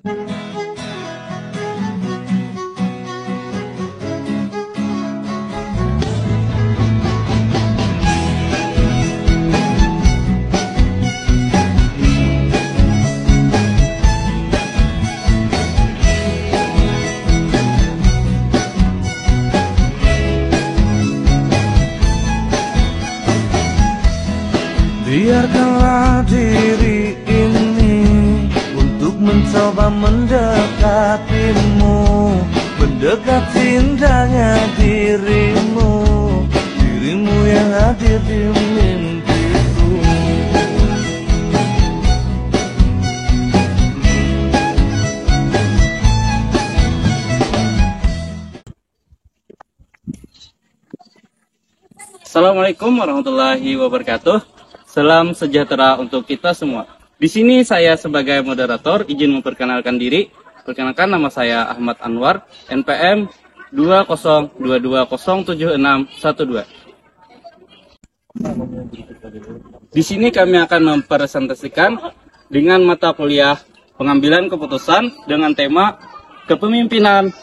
Biarkanlah diri ini untuk mencoba mendekatimu, mendekati indahnya dirimu, dirimu yang hadir di mimpiku. Assalamualaikum warahmatullahi wabarakatuh. Salam sejahtera untuk kita semua. Di sini saya sebagai moderator izin memperkenalkan diri. Perkenalkan, nama saya Ahmad Anwar, NPM 202207612. Di sini kami akan mempresentasikan dengan mata kuliah pengambilan keputusan dengan tema kepemimpinan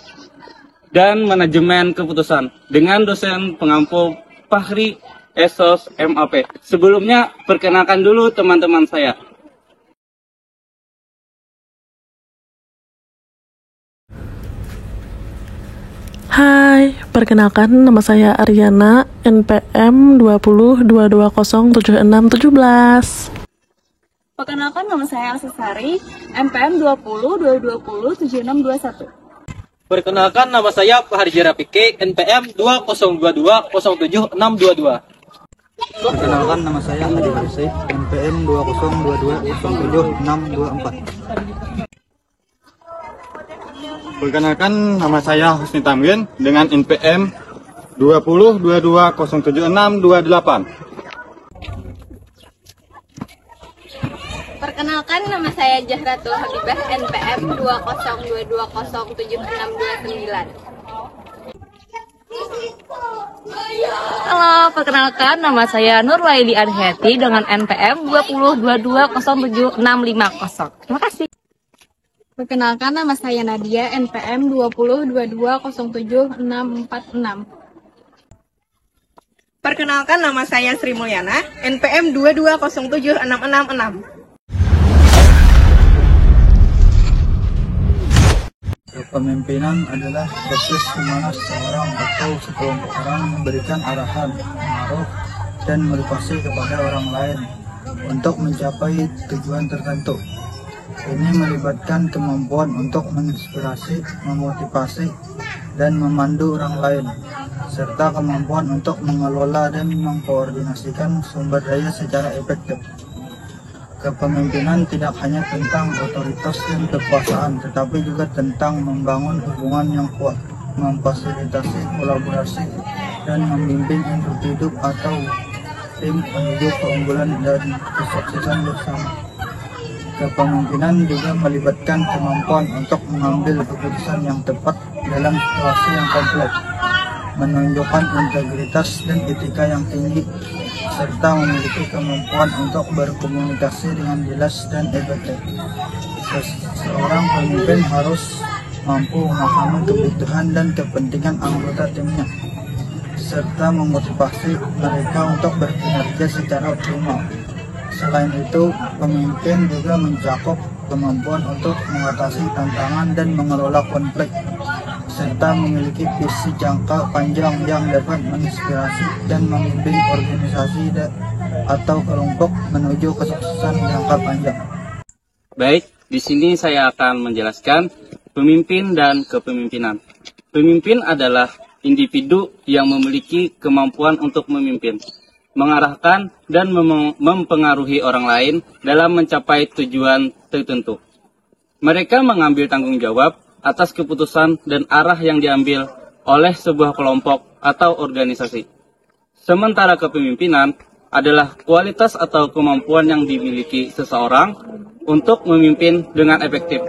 dan manajemen keputusan dengan dosen pengampu Fahri Esos MAP. Sebelumnya, perkenalkan dulu teman-teman saya. Hai, perkenalkan nama saya Ariana, NPM 2022207617. Perkenalkan, nama saya Elsasari, NPM 2020207621. Perkenalkan, nama saya Fahri Jarapike, NPM 20220762. Perkenalkan, nama saya Adi Harisai, NPM 2022077624. Perkenalkan, nama saya Husni Tamrin dengan NPM 2022076228. Perkenalkan, nama saya Jahratul Habibah, NPM 2022076229. Halo, perkenalkan, nama saya Nurlaili Anheti dengan NPM 2022076650. Terima kasih. Perkenalkan, nama saya Nadia, NPM 2022076646. Perkenalkan, nama saya Sri Mulyana, NPM 22076666. Kepemimpinan adalah proses di mana seseorang atau sekelompok orang memberikan arahan, pengaruh, dan motivasi kepada orang lain untuk mencapai tujuan tertentu. Ini melibatkan kemampuan untuk menginspirasi, memotivasi, dan memandu orang lain, serta kemampuan untuk mengelola dan mengkoordinasikan sumber daya secara efektif. Kepemimpinan tidak hanya tentang otoritas dan kekuasaan, tetapi juga tentang membangun hubungan yang kuat, memfasilitasi kolaborasi, dan membimbing individu atau tim menuju keunggulan dan kesuksesan bersama. Kepemimpinan juga melibatkan kemampuan untuk mengambil keputusan yang tepat dalam situasi yang kompleks, menunjukkan integritas dan etika yang tinggi, serta memiliki kemampuan untuk berkomunikasi dengan jelas dan efektif. Seorang pemimpin harus mampu memahami kebutuhan dan kepentingan anggota timnya, serta memotivasi mereka untuk berkinerja secara optimal. Selain itu, pemimpin juga mencakup kemampuan untuk mengatasi tantangan dan mengelola konflik, serta memiliki visi jangka panjang yang dapat menginspirasi dan membimbing organisasi atau kelompok menuju kesuksesan jangka panjang. Baik, di sini saya akan menjelaskan pemimpin dan kepemimpinan. Pemimpin adalah individu yang memiliki kemampuan untuk memimpin, mengarahkan, dan mempengaruhi orang lain dalam mencapai tujuan tertentu. Mereka mengambil tanggung jawab atas keputusan dan arah yang diambil oleh sebuah kelompok atau organisasi. Sementara kepemimpinan adalah kualitas atau kemampuan yang dimiliki seseorang untuk memimpin dengan efektif,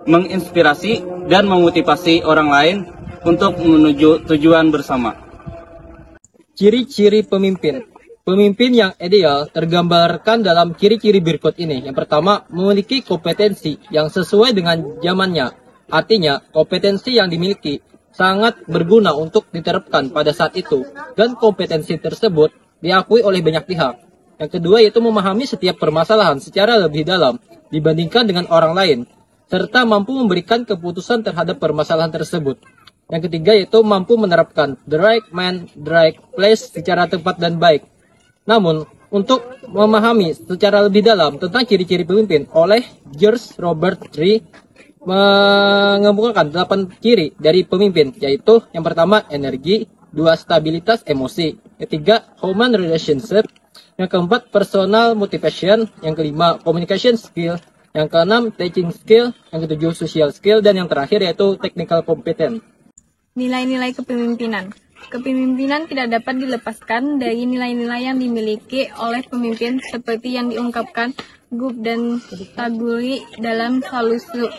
menginspirasi dan memotivasi orang lain untuk menuju tujuan bersama. Ciri-ciri pemimpin. Pemimpin yang ideal tergambarkan dalam ciri-ciri berikut ini. Yang pertama, memiliki kompetensi yang sesuai dengan zamannya. Artinya, kompetensi yang dimiliki sangat berguna untuk diterapkan pada saat itu, dan kompetensi tersebut diakui oleh banyak pihak. Yang kedua yaitu memahami setiap permasalahan secara lebih dalam dibandingkan dengan orang lain, serta mampu memberikan keputusan terhadap permasalahan tersebut. Yang ketiga yaitu mampu menerapkan the right man, the right place secara tepat dan baik. Namun, untuk memahami secara lebih dalam tentang ciri-ciri pemimpin oleh George Robert Tree mengemukakan 8 ciri dari pemimpin, yaitu yang pertama energi, 2 stabilitas emosi, ketiga human relationship, yang keempat personal motivation, yang kelima communication skill, yang keenam teaching skill, yang ketujuh social skill, dan yang terakhir yaitu technical competence. Nilai-nilai kepemimpinan. Kepemimpinan tidak dapat dilepaskan dari nilai-nilai yang dimiliki oleh pemimpin seperti yang diungkapkan Gup dan Taguri dalam Solusi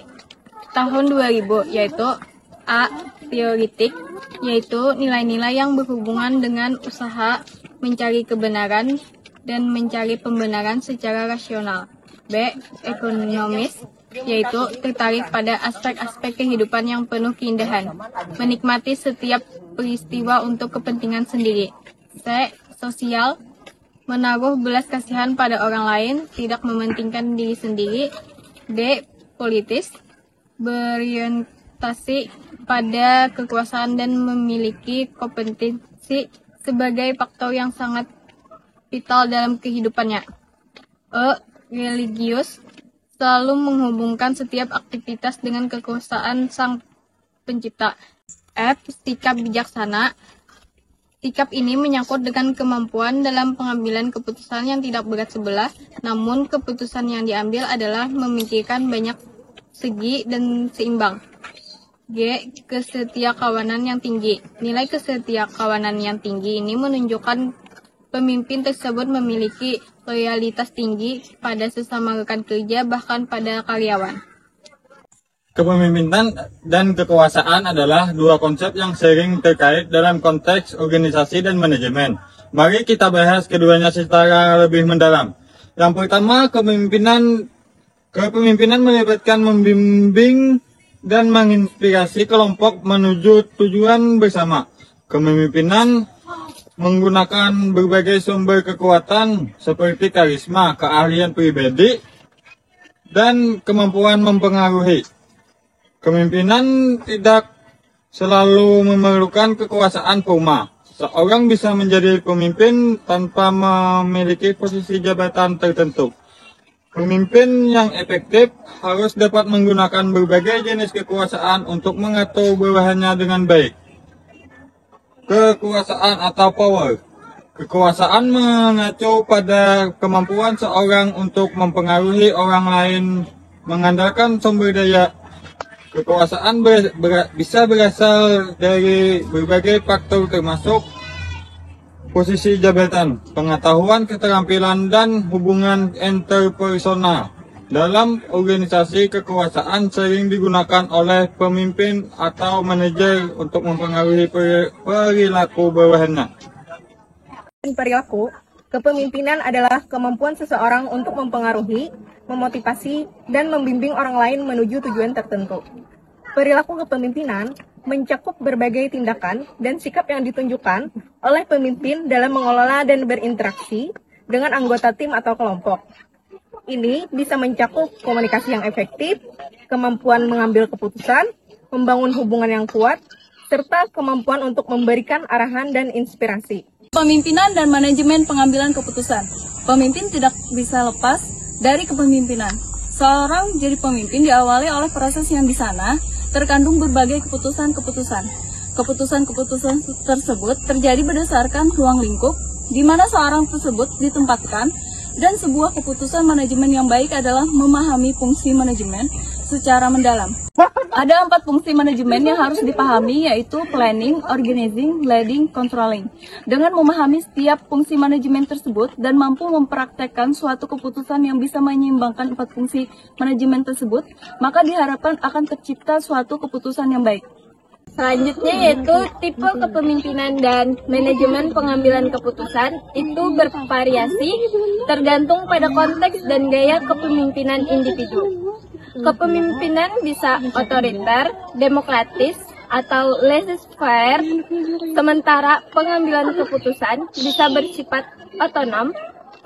tahun 2000, yaitu A. Teoritik, yaitu nilai-nilai yang berhubungan dengan usaha mencari kebenaran dan mencari pembenaran secara rasional. B. Ekonomis, yaitu tertarik pada aspek-aspek kehidupan yang penuh keindahan, menikmati setiap peristiwa untuk kepentingan sendiri. C. Sosial, menaruh belas kasihan pada orang lain, tidak mementingkan diri sendiri. D. Politis, berorientasi pada kekuasaan dan memiliki kompetensi sebagai faktor yang sangat vital dalam kehidupannya. E. Religius, selalu menghubungkan setiap aktivitas dengan kekuasaan sang pencipta. F. Sikap bijaksana. Sikap ini menyangkut dengan kemampuan dalam pengambilan keputusan yang tidak berat sebelah, namun keputusan yang diambil adalah memikirkan banyak segi dan seimbang. G. Kesetiakawanan yang tinggi. Nilai kesetiakawanan yang tinggi ini menunjukkan pemimpin tersebut memiliki loyalitas tinggi pada sesama rekan kerja, bahkan pada karyawan. Kepemimpinan dan kekuasaan adalah dua konsep yang sering terkait dalam konteks organisasi dan manajemen. Mari kita bahas keduanya secara lebih mendalam. Yang pertama, kepemimpinan melibatkan membimbing dan menginspirasi kelompok menuju tujuan bersama. Kepemimpinan menggunakan berbagai sumber kekuatan seperti karisma, keahlian pribadi, dan kemampuan mempengaruhi. Kepemimpinan tidak selalu memerlukan kekuasaan formal. Seorang bisa menjadi pemimpin tanpa memiliki posisi jabatan tertentu. Pemimpin yang efektif harus dapat menggunakan berbagai jenis kekuasaan untuk mengatur bawahannya dengan baik. Kekuasaan atau power. Kekuasaan mengacu pada kemampuan seorang untuk mempengaruhi orang lain mengandalkan sumber daya. Kekuasaan bisa berasal dari berbagai faktor termasuk posisi jabatan, pengetahuan, keterampilan, dan hubungan interpersonal. Dalam organisasi, kekuasaan sering digunakan oleh pemimpin atau manajer untuk mempengaruhi perilaku bawahannya. Perilaku, kepemimpinan adalah kemampuan seseorang untuk mempengaruhi, memotivasi, dan membimbing orang lain menuju tujuan tertentu. Perilaku kepemimpinan mencakup berbagai tindakan dan sikap yang ditunjukkan oleh pemimpin dalam mengelola dan berinteraksi dengan anggota tim atau kelompok. Ini bisa mencakup komunikasi yang efektif, kemampuan mengambil keputusan, membangun hubungan yang kuat, serta kemampuan untuk memberikan arahan dan inspirasi. Pemimpinan dan manajemen pengambilan keputusan. Pemimpin tidak bisa lepas dari kepemimpinan. Seorang jadi pemimpin diawali oleh proses yang di sana terkandung berbagai keputusan-keputusan. Keputusan-keputusan tersebut terjadi berdasarkan ruang lingkup di mana seorang tersebut ditempatkan, dan sebuah keputusan manajemen yang baik adalah memahami fungsi manajemen secara mendalam. Ada 4 fungsi manajemen yang harus dipahami, yaitu planning, organizing, leading, controlling. Dengan memahami setiap fungsi manajemen tersebut dan mampu mempraktekkan suatu keputusan yang bisa menyeimbangkan 4 fungsi manajemen tersebut, maka diharapkan akan tercipta suatu keputusan yang baik. Selanjutnya yaitu tipe kepemimpinan dan manajemen pengambilan keputusan itu bervariasi tergantung pada konteks dan gaya kepemimpinan individu. Kepemimpinan bisa otoriter, demokratis, atau laissez-faire, sementara pengambilan keputusan bisa bersifat otonom,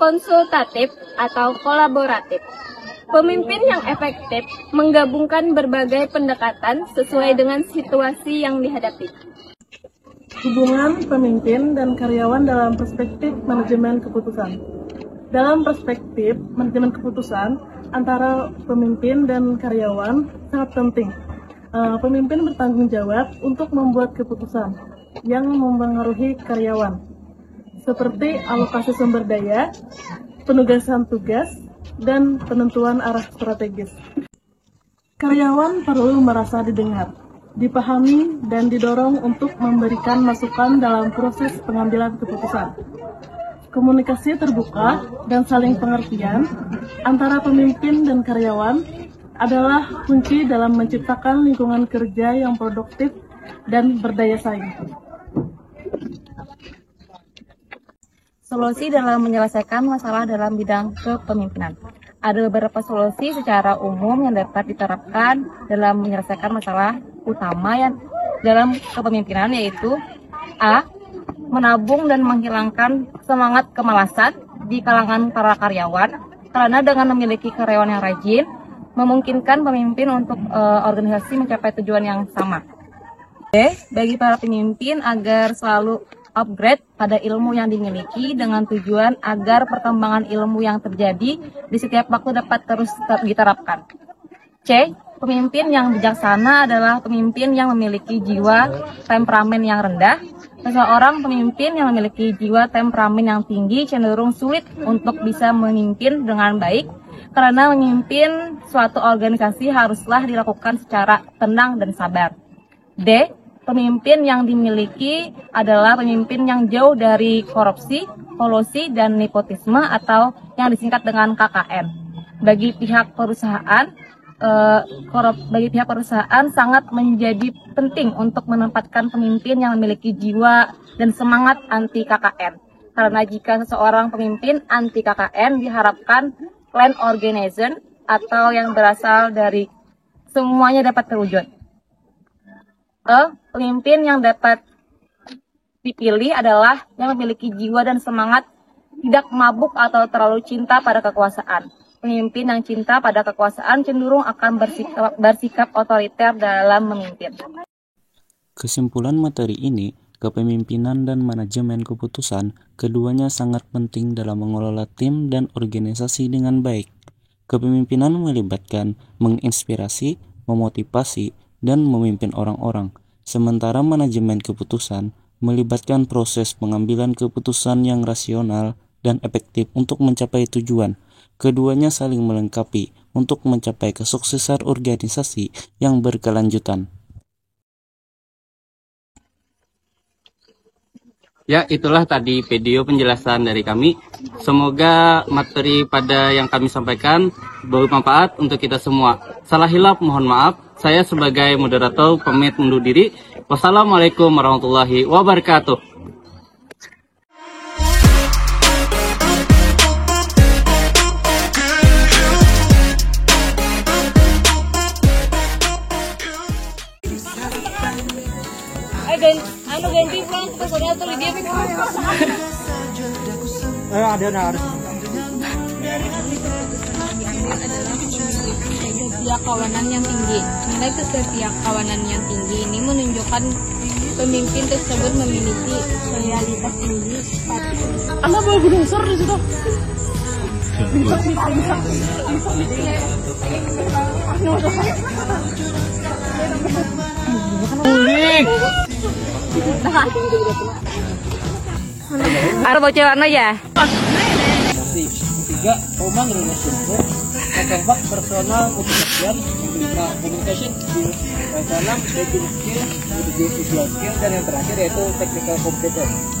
konsultatif, atau kolaboratif. Pemimpin yang efektif menggabungkan berbagai pendekatan sesuai dengan situasi yang dihadapi. Hubungan pemimpin dan karyawan dalam perspektif manajemen keputusan. Dalam perspektif manajemen keputusan, antara pemimpin dan karyawan sangat penting. Pemimpin bertanggung jawab untuk membuat keputusan yang mempengaruhi karyawan, seperti alokasi sumber daya, penugasan tugas, dan penentuan arah strategis. Karyawan perlu merasa didengar, dipahami, dan didorong untuk memberikan masukan dalam proses pengambilan keputusan. Komunikasi terbuka dan saling pengertian antara pemimpin dan karyawan adalah kunci dalam menciptakan lingkungan kerja yang produktif dan berdaya saing. Solusi dalam menyelesaikan masalah dalam bidang kepemimpinan. Ada beberapa solusi secara umum yang dapat diterapkan dalam menyelesaikan masalah utama yang dalam kepemimpinan, yaitu A. Menabung dan menghilangkan semangat kemalasan di kalangan para karyawan, karena dengan memiliki karyawan yang rajin, memungkinkan pemimpin untuk organisasi mencapai tujuan yang sama. B. Bagi para pemimpin agar selalu upgrade pada ilmu yang dimiliki dengan tujuan agar perkembangan ilmu yang terjadi di setiap waktu dapat terus diterapkan. C. Pemimpin yang bijaksana adalah pemimpin yang memiliki jiwa temperamen yang rendah. Seseorang pemimpin yang memiliki jiwa temperamen yang tinggi cenderung sulit untuk bisa memimpin dengan baik, karena memimpin suatu organisasi haruslah dilakukan secara tenang dan sabar. D. Pemimpin yang dimiliki adalah pemimpin yang jauh dari korupsi, kolusi, dan nepotisme atau yang disingkat dengan KKN. Bagi pihak perusahaan sangat menjadi penting untuk menempatkan pemimpin yang memiliki jiwa dan semangat anti KKN. Karena jika seseorang pemimpin anti KKN diharapkan clan organization atau yang berasal dari semuanya dapat terwujud. Pemimpin yang dapat dipilih adalah yang memiliki jiwa dan semangat, tidak mabuk atau terlalu cinta pada kekuasaan. Pemimpin yang cinta pada kekuasaan cenderung akan bersikap otoriter dalam memimpin. Kesimpulan materi ini, kepemimpinan dan manajemen keputusan, keduanya sangat penting dalam mengelola tim dan organisasi dengan baik. Kepemimpinan melibatkan menginspirasi, memotivasi, dan memimpin orang-orang. Sementara manajemen keputusan melibatkan proses pengambilan keputusan yang rasional dan efektif untuk mencapai tujuan. Keduanya saling melengkapi untuk mencapai kesuksesan organisasi yang berkelanjutan. Ya, itulah tadi video penjelasan dari kami. Semoga materi pada yang kami sampaikan bermanfaat untuk kita semua. Salah hilaf mohon maaf. Saya sebagai moderator pamit undur diri. Wassalamualaikum warahmatullahi wabarakatuh. Ganti pulang ke koordinator dia. Ada. Kawanan yang tinggi. Nilai kawanan yang tinggi ini menunjukkan pemimpin tersebut memiliki loyalitas tinggi. Anak bawa gunung sor di situ. Ada bocoran aja. Ketiga, Oman relationship. Keempat, personal motivation. Kelima, communication skill. Yang keenam, writing skill, visual skill, dan yang terakhir yaitu technical competence.